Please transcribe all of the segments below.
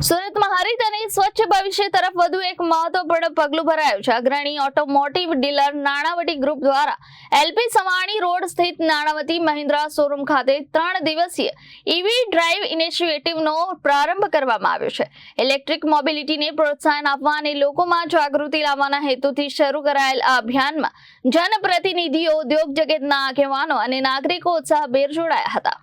સુરતમાં હરિત અને સ્વચ્છ ભવિષ્ય તરફ વધુ એક મહત્વપૂર્ણ પગલું ભરાયું છે। અગ્રણી ઓટોમોટિવ ડીલર નાણાવટી ગ્રુપ દ્વારા એલપી સવાણી રોડ સ્થિત નાણાવટી મહિન્દ્રા શોરૂમ ખાતે 3 દિવસીય ઈવી ડ્રાઈવ ઇનિશિયેટિવનો પ્રારંભ કરવામાં આવ્યો છે। ઇલેક્ટ્રિક મોબિલિટીને પ્રોત્સાહન આપવા અને લોકોમાં જાગૃતિ લાવવાના હેતુથી શરૂ કરાયેલ આ અભિયાનમાં જનપ્રતિનિધિઓ, ઉદ્યોગ જગતના આગેવાનો અને નાગરિકો ઉત્સાહભેર જોડાયા હતા।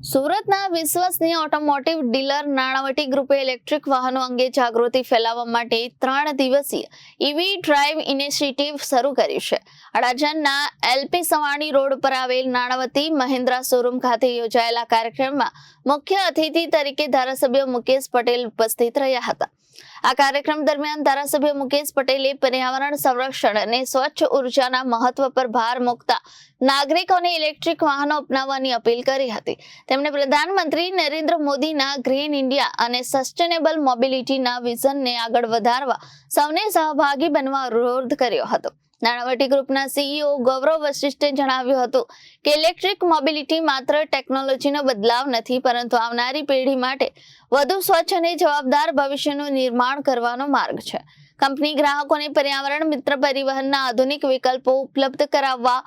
સુરતના વિશ્વસનીય ઓટોમોટિવ ડીલર નાણાવટી ગ્રુપે ઇલેક્ટ્રિક વાહનો અંગે જાગૃતિ ફેલાવવા માટે 3 દિવસીય ઈવી ડ્રાઈવ ઇનિશિયેટિવ શરૂ કર્યું છે। અડાજણના એલપી સવાણી રોડ પર આવેલ નાણાવટી મહિન્દ્રા શોરૂમ ખાતે યોજાયેલા કાર્યક્રમમાં મુખ્ય અતિથિ તરીકે ધારાસભ્ય મુકેશ પટેલ ઉપસ્થિત રહ્યા હતા। આ કાર્યક્રમ દરમિયાન ધારાસભ્ય મુકેશ પટેલે પર્યાવરણ સંરક્ષણ અને સ્વચ્છ ઉર્જાના મહત્વ પર ભાર મૂકતા નાગરિકોને ઇલેક્ટ્રિક વાહનો અપનાવવાની અપીલ કરી હતી। તેમણે પ્રધાનમંત્રી નરેન્દ્ર મોદીના ગ્રીન ઇન્ડિયા અને સસ્ટેનેબલ મોબિલિટીના વિઝનને આગળ વધારવા સૌને સહભાગી બનવા અનુરોધ કર્યો હતો। નાણાવટી ગ્રુપના સીઈઓ ગૌરવ વશિષ્ઠે જણાવ્યું હતું કે ઇલેક્ટ્રિક મોબિલિટી માત્ર ટેકનોલોજીનો બદલાવ નથી, પરંતુ આવનારી પેઢી માટે વધુ સ્વચ્છ અને જવાબદાર ભવિષ્યનું નિર્માણ કરવાનો માર્ગ છે। કંપની ગ્રાહકોને પર્યાવરણ મિત્ર પરિવહનના આધુનિક વિકલ્પો ઉપલબ્ધ કરાવવા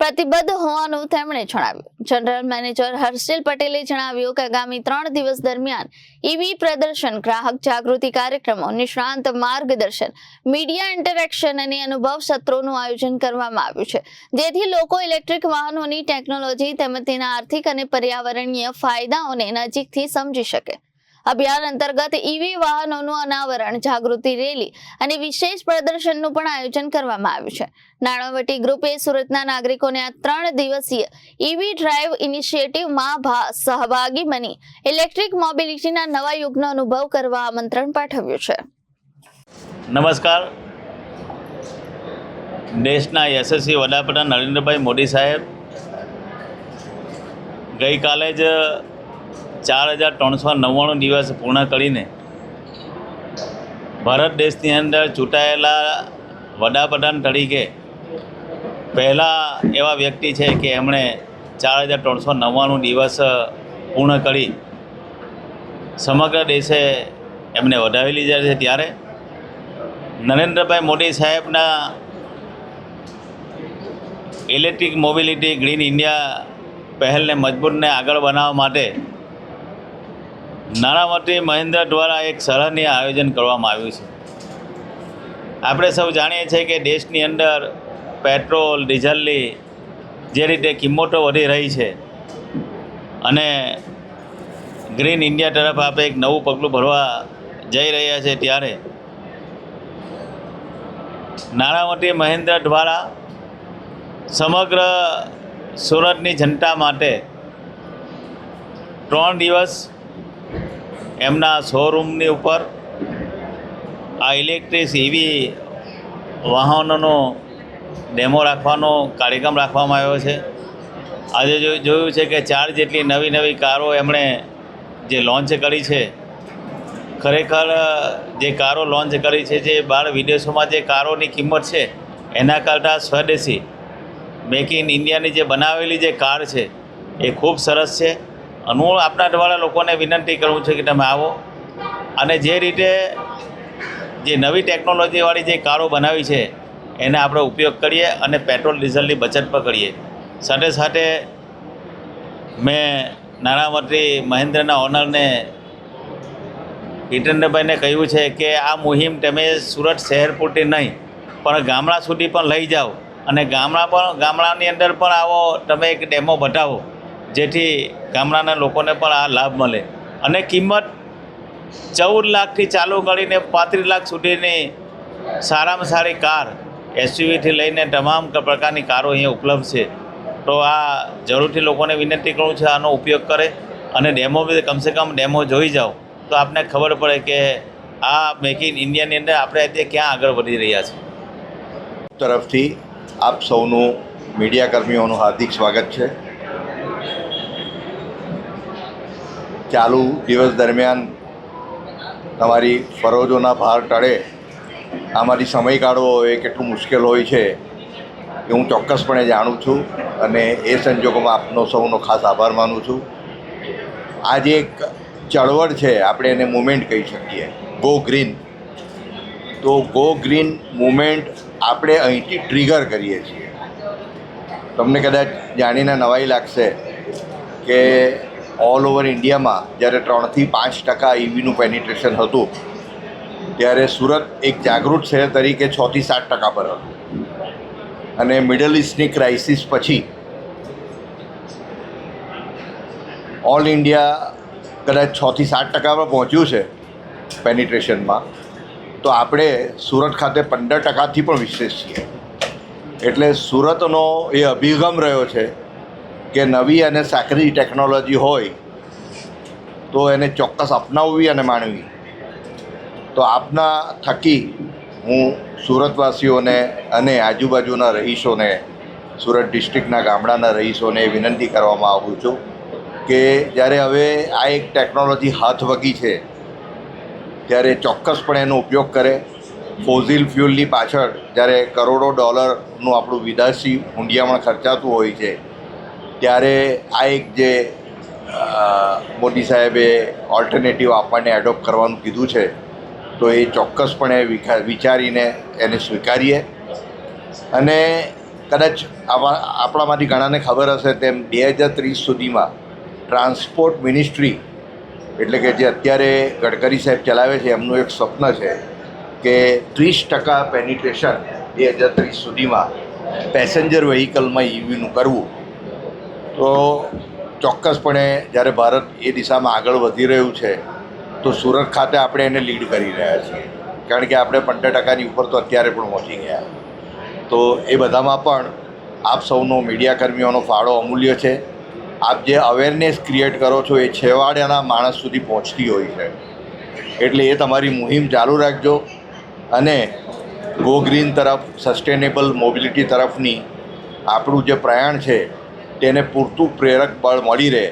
પ્રતિબદ્ધ હોવાનું તેમણે જણાવ્યું। જનરલ મેનેજર હર્ષિલ પટેલે જણાવ્યું કે આગામી 3 દિવસ દરમિયાન ઈવી પ્રદર્શન, ગ્રાહક જાગૃતિ કાર્યક્રમો, નિષ્ણાંત માર્ગદર્શન, મીડિયા ઇન્ટરેક્શન અને અનુભવ સત્રોનું આયોજન કરવામાં આવ્યું છે, જેથી લોકો ઇલેક્ટ્રિક વાહનોની ટેકનોલોજી તેમજ તેના આર્થિક અને પર્યાવરણીય ફાયદાઓને નજીકથી સમજી શકે। અભિયાન અંતર્ગત ઈવી વાહનોનું અનાવરણ, જાગૃતિ રેલી અને વિશેષ પ્રદર્શનનું પણ આયોજન કરવામાં આવ્યું છે। નાણાવટી ગ્રુપે સુરતના નાગરિકોને આ 3 દિવસીય ઈવી ડ્રાઈવ ઇનિશિયેટિવમાં સહભાગી બની ઇલેક્ટ્રિક મોબિલિટીના નવા યુગનો અનુભવ કરવા આમંત્રણ પાઠવ્યું છે। નમસ્કાર। દેશના યશસ્વી વડાપ્રધાન નરેન્દ્રભાઈ મોદી સાહેબ ગઈકાલે જ 4399 દિવસ પૂર્ણ કરીને ભારત દેશની અંદર ચૂંટાયેલા વડાપ્રધાન તરીકે પહેલા એવા વ્યક્તિ છે કે એમણે 4399 દિવસ પૂર્ણ કરી સમગ્ર દેશે એમને વધાવી લીધા છે। ત્યારે નરેન્દ્રભાઈ મોદી સાહેબના ઇલેક્ટ્રિક મોબિલિટી, ગ્રીન ઇન્ડિયા પહેલને મજબૂતને આગળ બનાવવા માટે નાણાવટી મહિન્દ્રા દ્વારા એક સરાહનીય આયોજન કરવામાં આવ્યું છે। આપણે સૌ જાણીએ છીએ કે દેશની અંદર પેટ્રોલ, ડીઝલની જે રીતે કિંમતો વધી રહી છે અને ગ્રીન ઇન્ડિયા તરફ આપણે એક નવું પગલું ભરવા જઈ રહ્યા છે, ત્યારે નાણાવટી મહિન્દ્રા દ્વારા સમગ્ર સુરતની જનતા માટે 3 દિવસ એમના શોરૂમની ઉપર આ ઇલેક્ટ્રિક ઈવી વાહનોનો ડેમો રાખવાનો કાર્યક્રમ રાખવામાં આવ્યો છે। આજે જોયું છે કે 4 જેટલી નવી કારો એમણે જે લોન્ચ કરી છે। ખરેખર જે કારો લોન્ચ કરી છે, જે બહાર વિદેશોમાં જે કારોની કિંમત છે એના કરતાં સ્વદેશી મેક ઇન ઇન્ડિયાની જે બનાવેલી જે કાર છે એ ખૂબ સરસ છે। અને હું આપણા દ્વારા લોકોને વિનંતી કરું છું કે તમે આવો અને જે રીતે જે નવી ટેકનોલોજીવાળી જે કારો બનાવી છે એને આપણે ઉપયોગ કરીએ અને પેટ્રોલ ડીઝલની બચત પણ કરીએ। સાથે સાથે મેં નાણાવટી મહિન્દ્રાના ઓનરને હિતેન્દ્રભાઈને કહ્યું છે કે આ મુહિમ તમે સુરત શહેર પૂરતી નહીં પણ ગામડા સુધી પણ લઈ જાઓ અને ગામડાની અંદર પણ આવો તમે એક ડેમો બતાવો, જેથી ગામડાના લોકોને પણ આ લાભ મળે। અને કિંમત 14 લાખથી ચાલુ કરીને 35 લાખ સુધીની સારામાં સારી કાર, એસયુવીથી લઈને તમામ પ્રકારની કારો અહીંયા ઉપલબ્ધ છે। તો આ જરૂરથી લોકોને વિનંતી કરું છું આનો ઉપયોગ કરે અને ડેમો બી કમસે કમ ડેમો જોઈ જાઓ તો આપને ખબર પડે કે આ મેક ઇન ઇન્ડિયાની અંદર આપણે અત્યારે ક્યાં આગળ વધી રહ્યા છીએ। તરફથી આપ સૌનું, મીડિયા કર્મીઓનું હાર્દિક સ્વાગત છે। ચાલુ દિવસ દરમિયાન તમારી ફરજોના ભાર ટળે આમાંથી સમય કાઢવો એ કેટલું મુશ્કેલ હોય છે એ હું ચોક્કસપણે જાણું છું અને એ સંજોગોમાં આપનો સૌનો ખાસ આભાર માનું છું। આજે એક ચળવળ છે, આપણે એને મુવમેન્ટ કહી શકીએ, ગો ગ્રીન. તો ગો ગ્રીન મુવમેન્ટ આપણે અહીંથી ટ્રિગર કરીએ છીએ. તમને કદાચ જાણીને નવાઈ લાગશે કે ઓલ ઓવર ઇન્ડિયામાં જ્યારે 3 થી 5% EVનું પેનિટ્રેશન હતું, ત્યારે સુરત એક જાગૃત શહેર તરીકે 6 થી 7% પર હતું. અને મિડલ ઇસ્ટની ક્રાઇસિસ પછી ઓલ ઇન્ડિયા કદાચ 6 થી 7% પર પહોંચ્યું છે પેનિટ્રેશનમાં. તો આપણે સુરત ખાતે 15%થી પણ વિશેષ છીએ. એટલે સુરતનો એ અભિગમ રહ્યો છે કે નવી અને સાંકડી ટેકનોલોજી હોય તો એને ચોક્કસ અપનાવવી અને માણવી. તો આપના થકી હું સુરતવાસીઓને અને આજુબાજુના રહીશોને, સુરત ડિસ્ટ્રિક્ટના ગામડાના રહીશોને વિનંતી કરવામાં આવું છું કે જ્યારે હવે આ એક ટેકનોલોજી હાથ વગી છે, ત્યારે ચોક્કસપણે એનો ઉપયોગ કરે. ફોસિલ ફ્યુલની પાછળ જ્યારે કરોડો ડોલરનું આપણું વિદેશી હુંડિયામણ ખર્ચાતું હોય છે, ત્યારે આ એક જે મોદી સાહેબે ઓલ્ટરનેટિવ આપણને એડોપ્ટ કરવાનું કીધું છે, તો એ ચોક્કસપણે વિચારીને એને સ્વીકારીએ. અને કદાચ આપણામાંથી ઘણાને ખબર હશે તેમ 2030 સુધીમાં ટ્રાન્સપોર્ટ મિનિસ્ટ્રી, એટલે કે જે અત્યારે ગડકરી સાહેબ ચલાવે છે, એમનું એક સ્વપ્ન છે કે 30% પેનિટ્રેશન 2030 સુધીમાં પેસેન્જર વ્હીકલમાં EVનું કરવું. તો ચોક્કસપણે જ્યારે ભારત એ દિશામાં આગળ વધી રહ્યું છે, તો સુરત ખાતે આપણે એને લીડ કરી રહ્યા છીએ, કારણ કે આપણે 15%ની ઉપર તો અત્યારે પણ પહોંચી ગયા. તો એ બધામાં પણ આપ સૌનો, મીડિયાકર્મીઓનો ફાળો અમૂલ્ય છે. આપ જે અવેરનેસ ક્રિએટ કરો છો એ છેવાડાના માણસ સુધી પહોંચતી હોય છે. એટલે એ તમારી મુહિમ ચાલુ રાખજો અને ગો ગ્રીન તરફ, સસ્ટેનેબલ મોબિલિટી તરફની આપણું જે પ્રયાણ છે તેને પૂરતું પ્રેરક બળ મળી રહે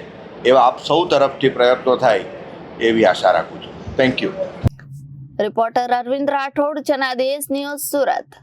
એવા આપ સૌ તરફથી પ્રયત્નો થાય એવી આશા રાખું છું. Thank you. Reporter Arvind Rathod, Janadesh news, Surat.